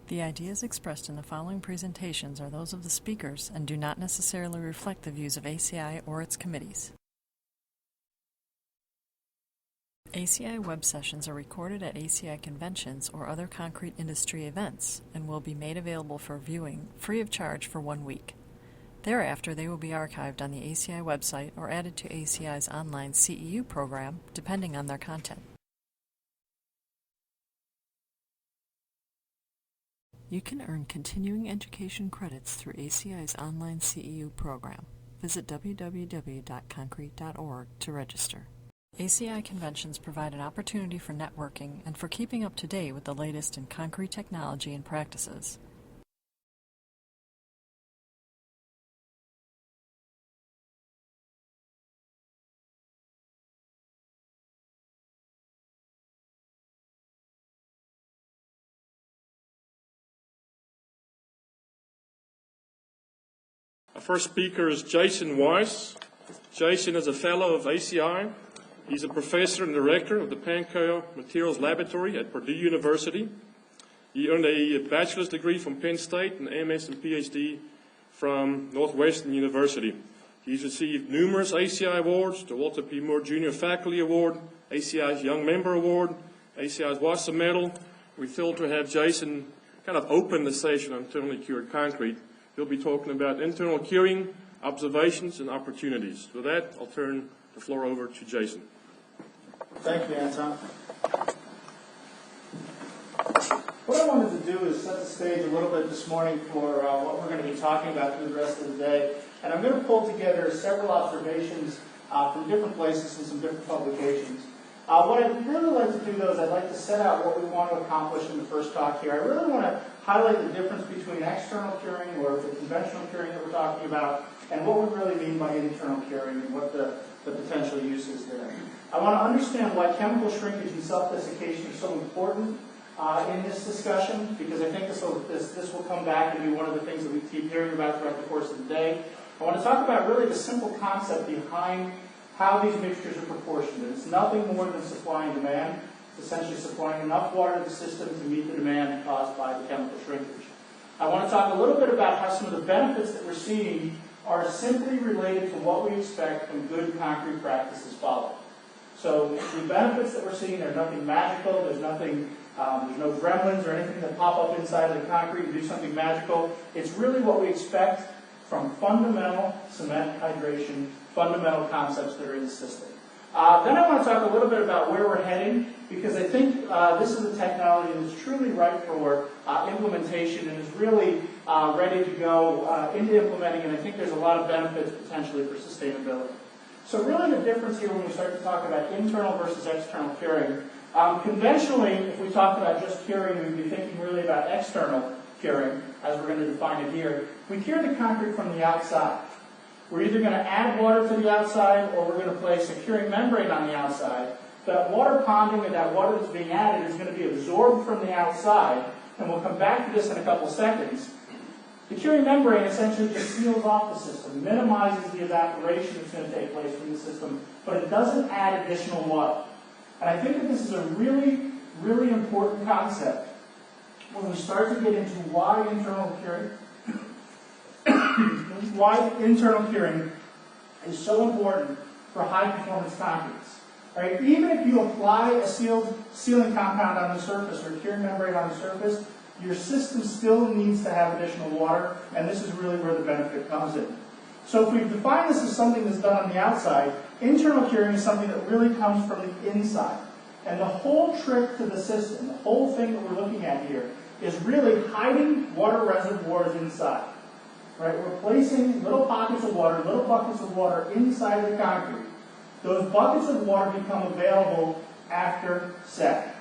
The ideas expressed in the following presentations are those of the speakers and do not necessarily reflect the views of ACI or its committees. ACI web sessions are recorded at ACI conventions or other concrete industry events and will be made available for viewing free of charge for 1 week. Thereafter, they will be archived on the ACI website or added to ACI's online CEU program, depending on their content. You can earn continuing education credits through ACI's online CEU program. Visit www.concrete.org to register. ACI conventions provide an opportunity for networking and for keeping up to date with the latest in concrete technology and practices. Our first speaker is Jason Weiss. Jason is a fellow of ACI. He's a professor and director of the Pankow Materials Laboratory at Purdue University. He earned a bachelor's degree from Penn State and MS and PhD from Northwestern University. He's received numerous ACI awards, the Walter P. Moore Jr. Faculty Award, ACI's Young Member Award, ACI's Weiss Medal. We're thrilled to have Jason kind of open the session on internally cured concrete. He'll be talking about internal curing, observations, and opportunities. With that, I'll turn the floor over to Jason. Thank you, Anton. What I wanted to do is set the stage a little bit this morning for what we're going to be talking about through the rest of the day. And I'm going to pull together several observations from different places and some different publications. What I'd really like to do, though, is I'd like to set out what we want to accomplish in the first talk here. I really want to highlight the difference between external curing, or the conventional curing that we're talking about, and what we really mean by internal curing and what the potential uses there. I want to understand why chemical shrinkage and self-desiccation are so important in this discussion, because I think this will come back and be one of the things that we keep hearing about throughout the course of the day. I want to talk about really the simple concept behind how these mixtures are proportioned. It's nothing more than supply and demand. It's essentially supplying enough water to the system to meet the demand caused by the chemical shrinkage. I want to talk a little bit about how some of the benefits that we're seeing are simply related to what we expect when good concrete practices follow. So the benefits that we're seeing are nothing magical. There's nothing, there's no gremlins or anything that pop up inside of the concrete and do something magical. It's really what we expect from fundamental cement hydration, fundamental concepts that are in the system. Then I want to talk a little bit about where we're heading, because I think this is a technology that's truly ripe for implementation and is really ready to go into implementing, and I think there's a lot of benefits potentially for sustainability. So really the difference here when we start to talk about internal versus external curing, conventionally, if we talk about just curing, we'd be thinking really about external curing, as we're going to define it here. We cure the concrete from the outside. We're either going to add water to the outside, or we're going to place a curing membrane on the outside. That water ponding and that water that's being added is going to be absorbed from the outside, and we'll come back to this in a couple seconds. The curing membrane essentially just seals off the system, minimizes the evaporation that's going to take place from the system, but it doesn't add additional water. And I think that this is a really, really important concept when we start to get into why internal curing is so important for high-performance concretes. Right? Even if you apply a sealing compound on the surface or a curing membrane on the surface, your system still needs to have additional water, and this is really where the benefit comes in. So if we define this as something that's done on the outside, internal curing is something that really comes from the inside. And the whole trick to the system, the whole thing that we're looking at here, is really hiding water reservoirs inside. Right? We're placing little pockets of water, little buckets of water inside the concrete. Those buckets of water become available after set.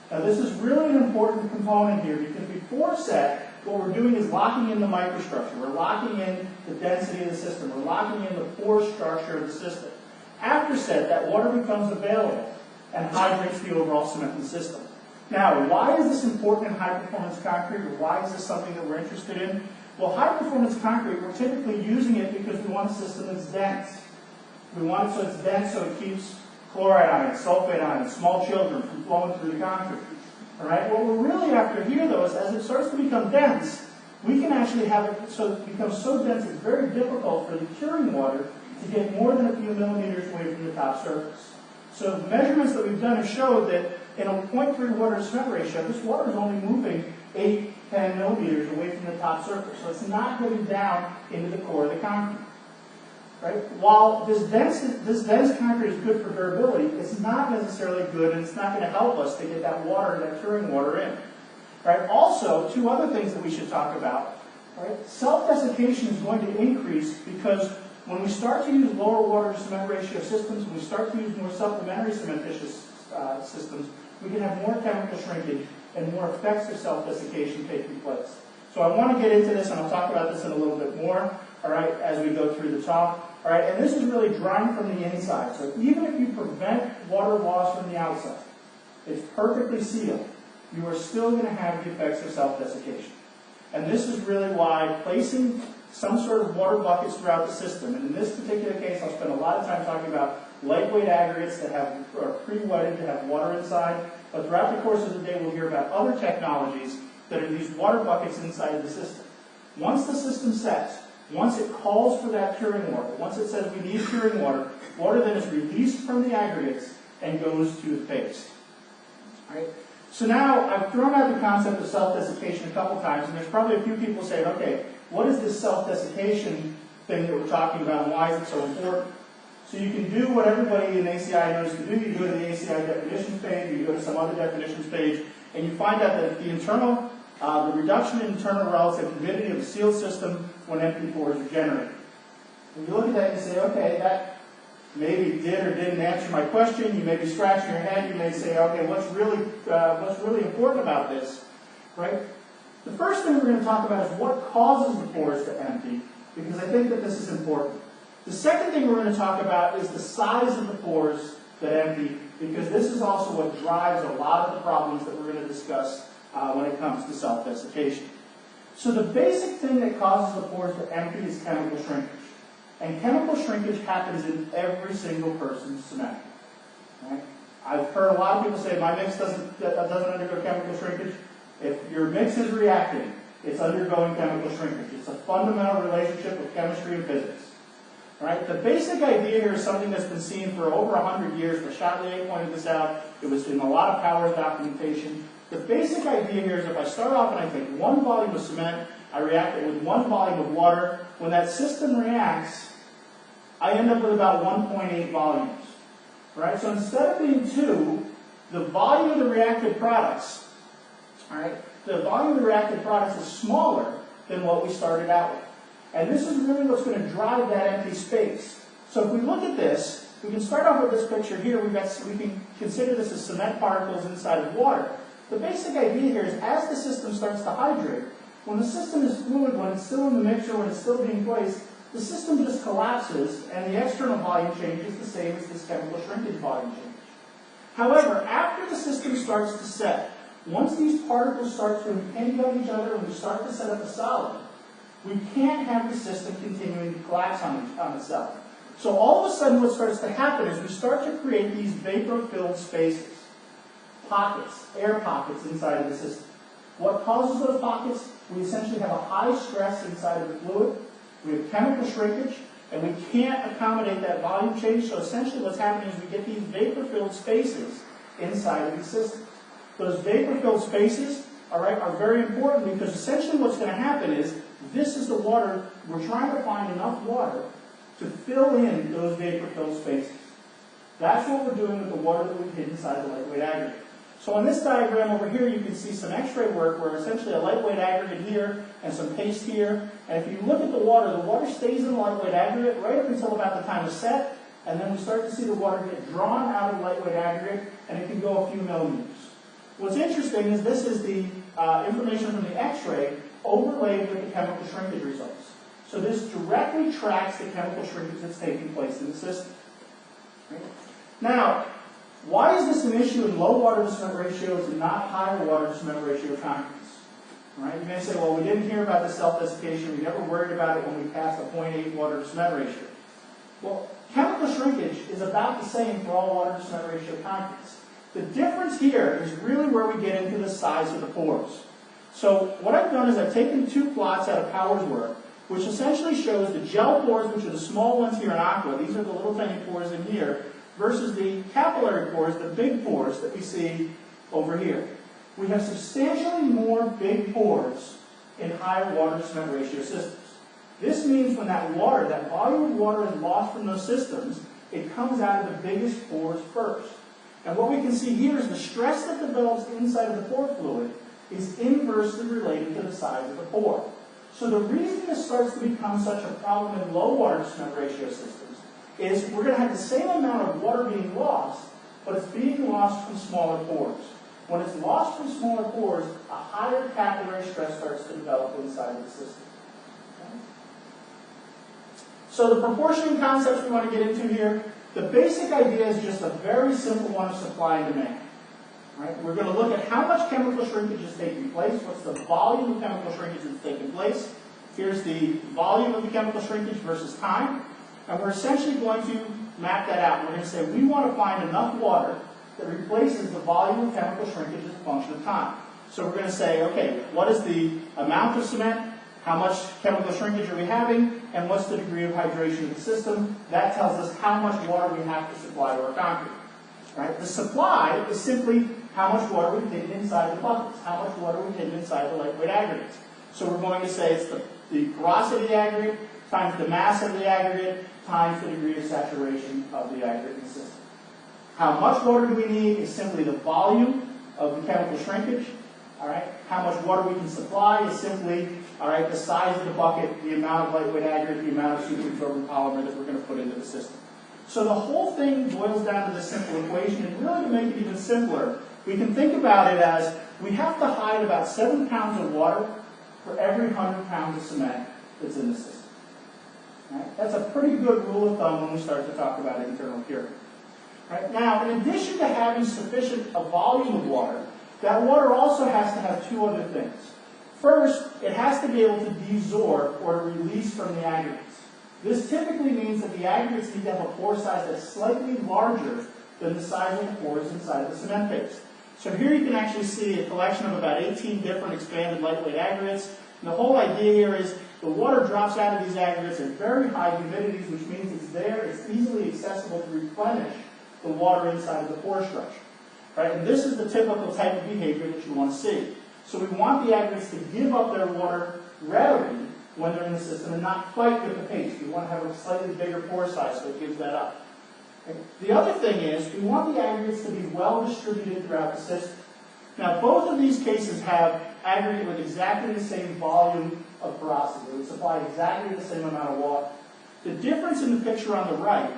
Now this is really an important component here, because before set, what we're doing is locking in the microstructure. We're locking in the density of the system. We're locking in the pore structure of the system. After set, that water becomes available and hydrates the overall cement in the system. Now, why is this important in high-performance concrete, or why is this something that we're interested in? Well, high-performance concrete, we're typically using it because we want a system that's dense. We want it so it's dense so it keeps chloride ions, sulfate ions, small children from flowing through the concrete. All right. What we're really after here, though, is as it starts to become dense, we can actually have it so it becomes so dense it's very difficult for the curing water to get more than a few millimeters away from the top surface. So the measurements that we've done have showed that in a 0.3 water to cement ratio, this water is only moving 8-10 millimeters away from the top surface. So it's not getting down into the core of the concrete. Right? While this dense concrete is good for durability, it's not necessarily good, and it's not going to help us to get that water, that curing water in. Right? Also, two other things that we should talk about. Right? Self-desiccation is going to increase because when we start to use lower water to cement ratio systems, when we start to use more supplementary cementitious systems, we can have more chemical shrinkage and more effects of self-desiccation taking place. So I want to get into this, and I'll talk about this in a little bit more, all right, as we go through the talk. All right, and this is really drying from the inside. So even if you prevent water loss from the outside, it's perfectly sealed, you are still going to have the effects of self-desiccation. And this is really why placing some sort of water buckets throughout the system, and in this particular case, I'll spend a lot of time talking about lightweight aggregates that are pre-wetted to have water inside, but throughout the course of the day, we'll hear about other technologies that are these water buckets inside the system. Once the system sets, once it calls for that curing water, once it says we need curing water, water then is released from the aggregates and goes to the paste. All right? So now I've thrown out the concept of self-desiccation a couple times, and there's probably a few people saying, okay, what is this self-desiccation thing that we're talking about, and why is it so important? So you can do what everybody in ACI knows to do. You go to the ACI definitions page, or you go to some other definitions page, and you find out that the reduction in internal relative humidity of a sealed system when empty pores are generated. When you look at that and say, okay, that maybe did or didn't answer my question. You may be scratching your head. You may say, okay, what's really important about this, right? The first thing we're going to talk about is what causes the pores to empty, because I think that this is important. The second thing we're going to talk about is the size of the pores that empty, because this is also what drives a lot of the problems that we're going to discuss when it comes to self-desiccation. So the basic thing that causes the pores to empty is chemical shrinkage. And chemical shrinkage happens in every single person's cement. Right? I've heard a lot of people say, my mix doesn't undergo chemical shrinkage. If your mix is reacting, it's undergoing chemical shrinkage. It's a fundamental relationship with chemistry and physics. Right? The basic idea here is something that's been seen for over 100 years. Chatelier pointed this out. It was in a lot of Power's documentation. The basic idea here is if I start off and I take one volume of cement, I react it with one volume of water. When that system reacts, I end up with about 1.8 volumes. Right? So instead of being 2, the volume of the reacted products, all right, the volume of the reacted products is smaller than what we started out with. And this is really what's going to drive that empty space. So if we look at this, we can start off with this picture here. We can consider this as cement particles inside of water. The basic idea here is as the system starts to hydrate, when the system is fluid, when it's still in the mixture, when it's still being placed, the system just collapses and the external volume change is the same as this chemical shrinkage volume change. However, after the system starts to set, once these particles start to impinge on each other and we start to set up a solid, we can't have the system continuing to collapse on itself. So all of a sudden what starts to happen is we start to create these vapor-filled spaces, pockets, air pockets inside of the system. What causes those pockets? We essentially have a high stress inside of the fluid, we have chemical shrinkage, and we can't accommodate that volume change, so essentially what's happening is we get these vapor-filled spaces inside of the system. Those vapor-filled spaces, all right, are very important because essentially what's going to happen is this is the water, we're trying to find enough water to fill in those vapor-filled spaces. That's what we're doing with the water that we've hid inside the lightweight aggregate. So on this diagram over here, you can see some x-ray work where essentially a lightweight aggregate here and some paste here. And if you look at the water stays in the lightweight aggregate right up until about the time of set, and then we start to see the water get drawn out of the lightweight aggregate, and it can go a few millimeters. What's interesting is this is the information from the x-ray overlaid with the chemical shrinkage results. So this directly tracks the chemical shrinkage that's taking place in the system. Right? Now, why is this an issue in low water to cement ratios and not higher water to cement ratio concretes? Right? You may say, well, we didn't hear about the self-desiccation. We never worried about it when we passed a 0.8 water to cement ratio. Well, chemical shrinkage is about the same for all water to cement ratio concretes. The difference here is really where we get into the size of the pores. So what I've done is I've taken two plots out of Powers' work, which essentially shows the gel pores, which are the small ones here in aqua, these are the little tiny pores in here, versus the capillary pores, the big pores that we see over here. We have substantially more big pores in higher water to cement ratio systems. This means when that water, that volume of water is lost from those systems, it comes out of the biggest pores first. And what we can see here is the stress that develops inside of the pore fluid is inversely related to the size of the pore. So the reason this starts to become such a problem in low water to cement ratio systems is we're going to have the same amount of water being lost, but it's being lost from smaller pores. When it's lost from smaller pores, a higher capillary stress starts to develop inside of the system. Okay? So the proportioning concepts we want to get into here, the basic idea is just a very simple one of supply and demand. Right? We're going to look at how much chemical shrinkage is taking place, what's the volume of chemical shrinkage that's taking place. Here's the volume of the chemical shrinkage versus time. And we're essentially going to map that out. We're going to say we want to find enough water that replaces the volume of chemical shrinkage as a function of time. So we're going to say, okay, what is the amount of cement? How much chemical shrinkage are we having? And what's the degree of hydration of the system? That tells us how much water we have to supply to our concrete. Right? The supply is simply how much water we've taken inside the buckets, how much water we've taken inside the lightweight aggregates. So we're going to say it's the porosity of the aggregate times the mass of the aggregate times the degree of saturation of the aggregate in the system. How much water do we need is simply the volume of the chemical shrinkage. All right? How much water we can supply is simply, all right, the size of the bucket, the amount of lightweight aggregate, the amount of superabsorbent polymer that we're going to put into the system. So the whole thing boils down to this simple equation, and really to make it even simpler, we can think about it as we have to hide about 7 pounds of water for every 100 pounds of cement that's in the system. Right? That's a pretty good rule of thumb when we start to talk about internal curing. Right? Now, in addition to having sufficient a volume of water, that water also has to have two other things. First, it has to be able to desorb or to release from the aggregates. This typically means that the aggregates need to have a pore size that's slightly larger than the size of the pores inside of the cement paste. So here you can actually see a collection of about 18 different expanded lightweight aggregates. And the whole idea here is the water drops out of these aggregates at very high humidities, which means it's there, it's easily accessible to replenish the water inside of the pore structure. Right? And this is the typical type of behavior that you want to see. So we want the aggregates to give up their water readily when they're in the system and not fight with the paste. We want to have a slightly bigger pore size so it gives that up. Okay. The other thing is we want the aggregates to be well distributed throughout the system. Now both of these cases have aggregate with exactly the same volume of porosity. It would supply exactly the same amount of water. The difference in the picture on the right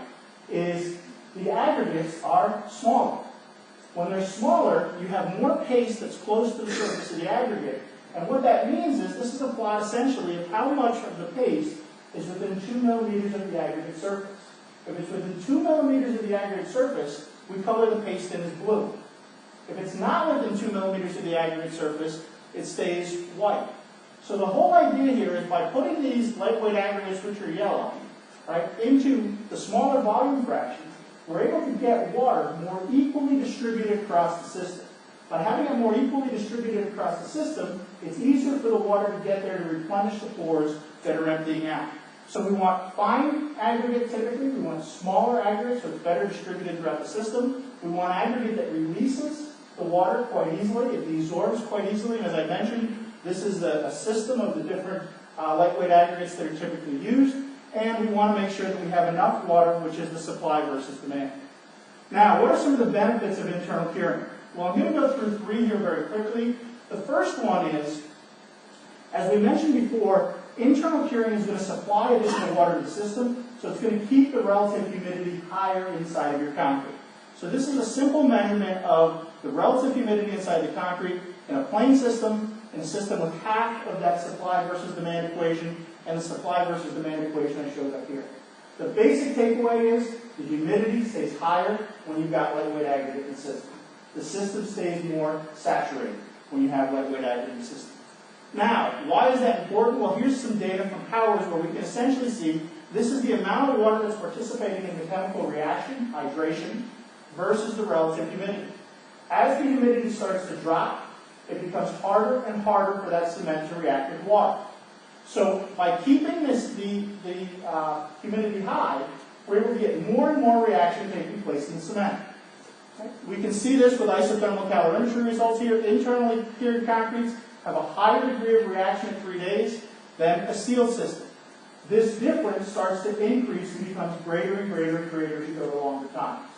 is the aggregates are smaller. When they're smaller, you have more paste that's close to the surface of the aggregate. And what that means is this is a plot essentially of how much of the paste is within 2 millimeters of the aggregate surface. If it's within 2 millimeters of the aggregate surface, we color the paste in as blue. If it's not within 2 millimeters of the aggregate surface, it stays white. So the whole idea here is by putting these lightweight aggregates, which are yellow, right, into the smaller volume fractions, we're able to get water more equally distributed across the system. By having it more equally distributed across the system, it's easier for the water to get there to replenish the pores that are emptying out. So we want fine aggregate typically, we want smaller aggregate so it's better distributed throughout the system. We want aggregate that releases the water quite easily, it desorbs quite easily, and as I mentioned, this is a system of the different lightweight aggregates that are typically used, and we want to make sure that we have enough water, which is the supply versus demand. Now, what are some of the benefits of internal curing? Well, I'm going to go through 3 here very quickly. The first one is, as we mentioned before, internal curing is going to supply additional water to the system, so it's going to keep the relative humidity higher inside of your concrete. So this is a simple measurement of the relative humidity inside the concrete in a plain system, in a system with half of that supply versus demand equation, and the supply versus demand equation I showed up here. The basic takeaway is the humidity stays higher when you've got lightweight aggregate in the system. The system stays more saturated when you have lightweight aggregate in the system. Now, why is that important? Well, here's some data from Powers where we can essentially see this is the amount of water that's participating in the chemical reaction, hydration, versus the relative humidity. As the humidity starts to drop, it becomes harder and harder for that cement to react with water. So by keeping the humidity high, we're able to get more and more reaction taking place in the cement. We can see this with isothermal calorimetry results here. Internally cured concretes have a higher degree of reaction at 3 days than a sealed system. This difference starts to increase and becomes greater and greater and greater as you go to longer times.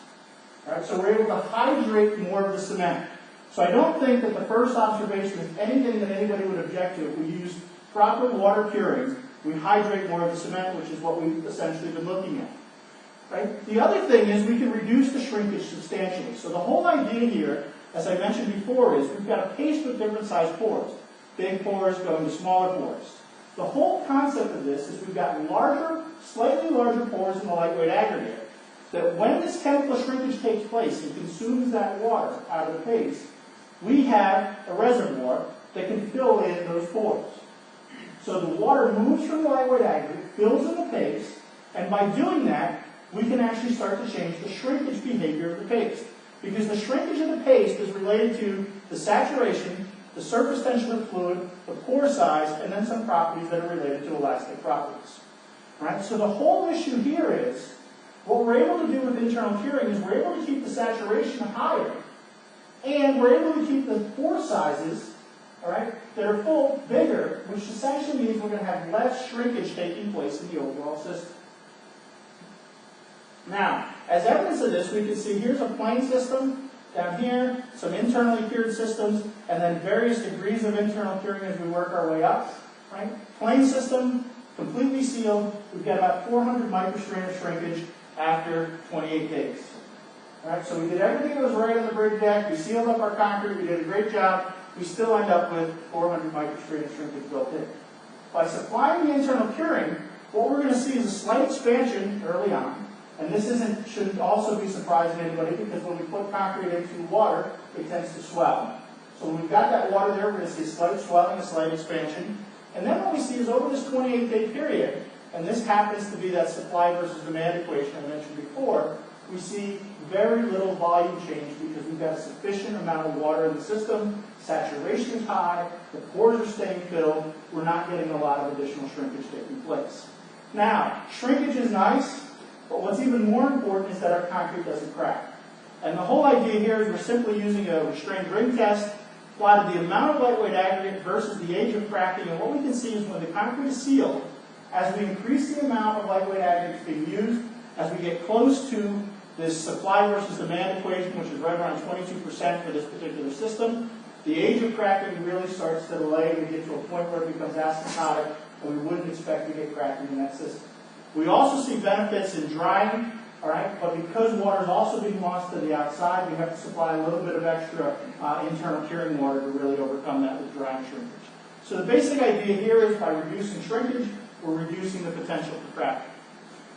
All right, so we're able to hydrate more of the cement. So I don't think that the first observation is anything that anybody would object to. If we use proper water curing, we hydrate more of the cement, which is what we've essentially been looking at. Right? The other thing is we can reduce the shrinkage substantially. So the whole idea here, as I mentioned before, is we've got a paste with different sized pores. Big pores going to smaller pores. The whole concept of this is we've got larger, slightly larger pores in the lightweight aggregate, that when this chemical shrinkage takes place and consumes that water out of the paste, we have a reservoir that can fill in those pores. So the water moves from the lightweight aggregate, fills in the paste, and by doing that, we can actually start to change the shrinkage behavior of the paste. Because the shrinkage of the paste is related to the saturation, the surface tension of the fluid, the pore size, and then some properties that are related to elastic properties. Right? So the whole issue here is, what we're able to do with internal curing is we're able to keep the saturation higher, and we're able to keep the pore sizes, all right, that are full bigger, which essentially means we're going to have less shrinkage taking place in the overall system. Now, as evidence of this, we can see here's a plain system. Down here, some internally cured systems, and then various degrees of internal curing as we work our way up. Right? Plain system, completely sealed. We've got about 400 microstrain of shrinkage after 28 days. All right, so we did everything that was right on the bridge deck. We sealed up our concrete. We did a great job. We still end up with 400 microstrain of shrinkage built in. By supplying the internal curing, what we're going to see is a slight expansion early on. And this should also be surprising to anybody, because when we put concrete into water, it tends to swell. So when we've got that water there, we're going to see a slight swelling, a slight expansion. And then what we see is over this 28-day period, and this happens to be that supply versus demand equation I mentioned before, we see very little volume change because we've got a sufficient amount of water in the system, saturation is high, the pores are staying filled, we're not getting a lot of additional shrinkage taking place. Now, shrinkage is nice, but what's even more important is that our concrete doesn't crack. And the whole idea here is we're simply using a restrained ring test, plotted the amount of lightweight aggregate versus the age of cracking, and what we can see is when the concrete is sealed, as we increase the amount of lightweight aggregate being used, as we get close to this supply versus demand equation, which is right around 22% for this particular system, the age of cracking really starts to delay and we get to a point where it becomes asymptotic, and we wouldn't expect to get cracking in that system. We also see benefits in drying, all right, but because water is also being lost to the outside, we have to supply a little bit of extra internal curing water to really overcome that with drying shrinkage. So the basic idea here is by reducing shrinkage, we're reducing the potential for cracking.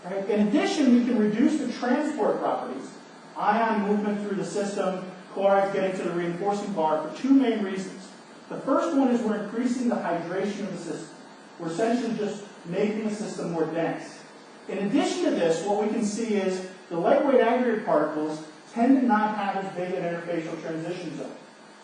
Right? In addition, we can reduce the transport properties, ion movement through the system, chlorides getting to the reinforcing bar, for two main reasons. The first one is we're increasing the hydration of the system. We're essentially just making the system more dense. In addition to this, what we can see is the lightweight aggregate particles tend to not have as big an interfacial transition zone.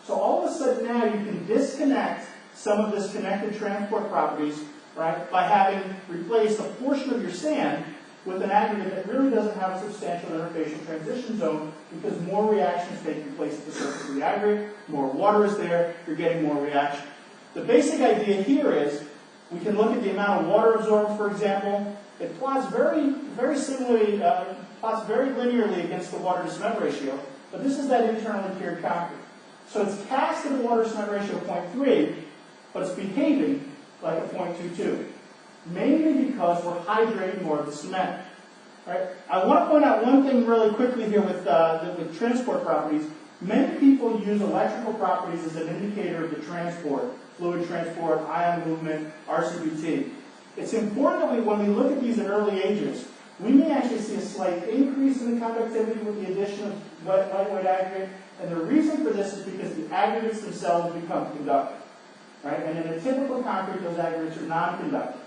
So all of a sudden now you can disconnect some of this connected transport properties, right, by having replaced a portion of your sand with an aggregate that really doesn't have a substantial interfacial transition zone, because more reaction is taking place at the surface of the aggregate, more water is there, you're getting more reaction. The basic idea here is we can look at the amount of water absorbed, for example. It plots very similarly, plots very linearly against the water to cement ratio, but this is that internally cured concrete. So it's cast at a water to cement ratio of 0.3, but it's behaving like a 0.22. Mainly because we're hydrating more of the cement. Right? I want to point out one thing really quickly here with transport properties. Many people use electrical properties as an indicator of the transport, fluid transport, ion movement, RCBT. It's important that when we look at these in early ages, we may actually see a slight increase in the conductivity with the addition of lightweight aggregate, and the reason for this is because the aggregates themselves become conductive. Right? And in a typical concrete, those aggregates are non-conductive.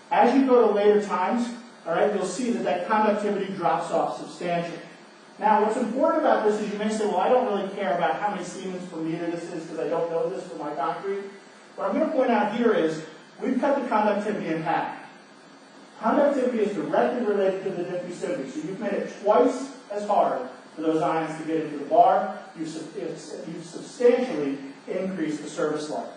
As you go to later times, all right, you'll see that conductivity drops off substantially. Now, what's important about this is you may say, well, I don't really care about how many Siemens per meter this is because I don't know this for my concrete. What I'm going to point out here is we've cut the conductivity in half. Conductivity is directly related to the diffusivity, so you've made it twice as hard for those ions to get into the bar. You've substantially increased the service life.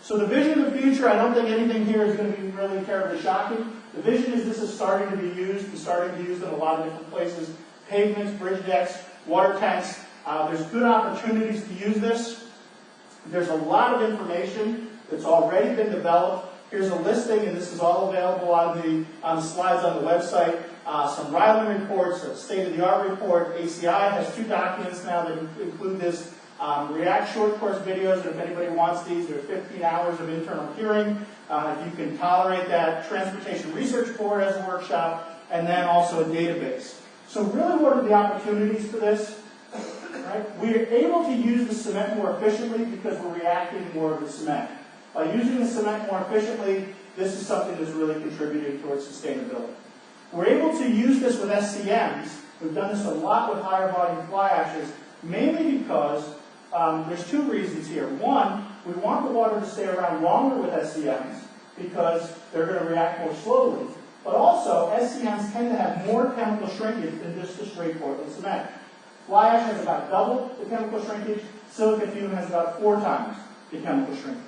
So the vision of the future, I don't think anything here is going to be really terribly shocking. The vision is this is starting to be used and starting to be used in a lot of different places. Pavements, bridge decks, water tanks. There's good opportunities to use this. There's a lot of information that's already been developed. Here's a listing, and this is all available on the slides on the website. Some Ryland reports, a state-of-the-art report. ACI has 2 documents now that include this. React short course videos, and if anybody wants these, there's 15 hours of internal hearing. If you can tolerate that, Transportation Research Board has a workshop, and then also a database. So really, what are the opportunities for this? Right? We are able to use the cement more efficiently because we're reacting more of the cement. By using the cement more efficiently, this is something that's really contributing towards sustainability. We're able to use this with SCMs. We've done this a lot with higher volume fly ashes, mainly because there's 2 reasons here. One, we want the water to stay around longer with SCMs because they're going to react more slowly. But also, SCMs tend to have more chemical shrinkage than just the straight Portland cement. Fly ash has about double the chemical shrinkage. Silica fume has about 4 times the chemical shrinkage.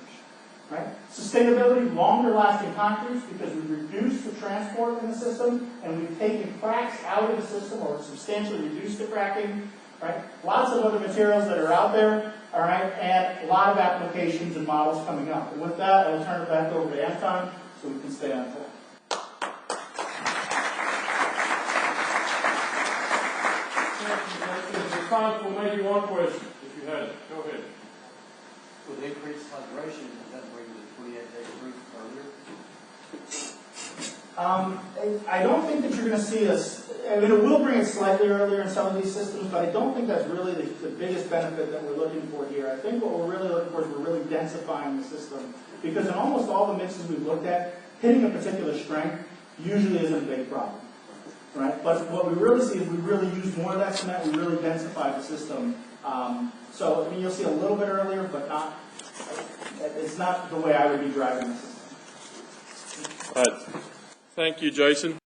Right? Sustainability, longer lasting concretes because we've reduced the transport in the system and we've taken cracks out of the system or substantially reduced the cracking. Right? Lots of other materials that are out there, all right, and a lot of applications and models coming up. And with that, I will turn it back over to Anton so we can stay on track. Response will make you one question if you had it. Go ahead. With increased hydration, does that bring the 28-day proof earlier? I don't think that you're going to see us. I mean, it will bring it slightly earlier in some of these systems, but I don't think that's really the biggest benefit that we're looking for here. I think what we're really looking for is we're really densifying the system. Because in almost all the mixes we've looked at, hitting a particular strength usually isn't a big problem. Right? But what we really see is we really use more of that cement, we really densify the system. So, I mean, you'll see a little bit earlier, but not. It's not the way I would be driving the system. All right. Thank you, Jason.